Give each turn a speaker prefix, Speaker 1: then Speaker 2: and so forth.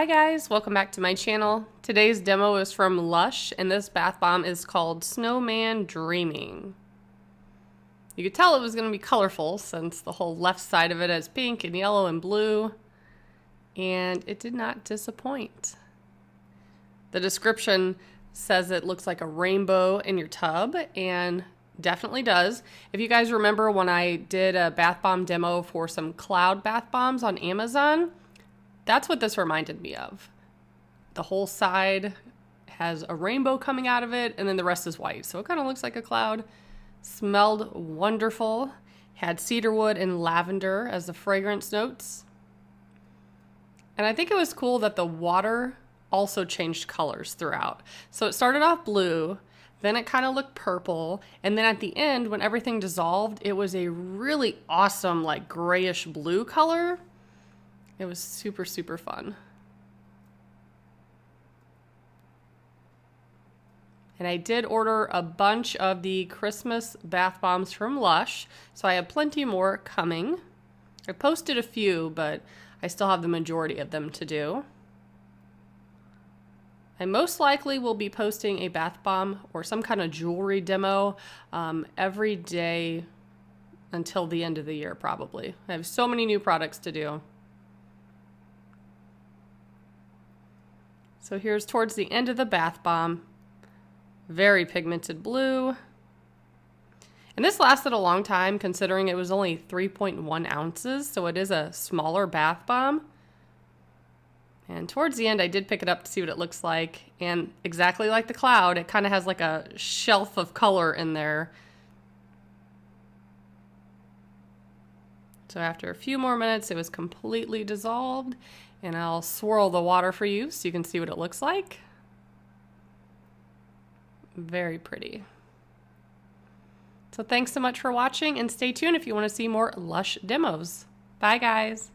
Speaker 1: Hi guys, welcome back to my channel. Today's demo is from Lush and this bath bomb is called Snowman Dreaming. You could tell it was going to be colorful since the whole left side of it has pink and yellow and blue, and it did not disappoint. The description says it looks like a rainbow in your tub, and definitely does. If you guys remember when I did a bath bomb demo for some cloud bath bombs on Amazon, that's what this reminded me of. The whole side has a rainbow coming out of it, and then the rest is white. So it kind of looks like a cloud. Smelled wonderful. Had cedarwood and lavender as the fragrance notes. And I think it was cool that the water also changed colors throughout. So it started off blue, then it kind of looked purple, and then at the end, when everything dissolved, it was a really awesome, like grayish blue color. It was super, super fun. And I did order a bunch of the Christmas bath bombs from Lush, so I have plenty more coming. I posted a few, but I still have the majority of them to do. I most likely will be posting a bath bomb or some kind of jewelry demo every day until the end of the year, probably. I have so many new products to do. So here's towards the end of the bath bomb. Very pigmented blue. And this lasted a long time considering it was only 3.1 ounces, so it is a smaller bath bomb. And towards the end I did pick it up to see what it looks like, and exactly like the cloud, it kind of has like a shelf of color in there. So after a few more minutes it was completely dissolved, and I'll swirl the water for you so you can see what it looks like. Very pretty. So thanks so much for watching, and stay tuned if you want to see more Lush demos. Bye guys.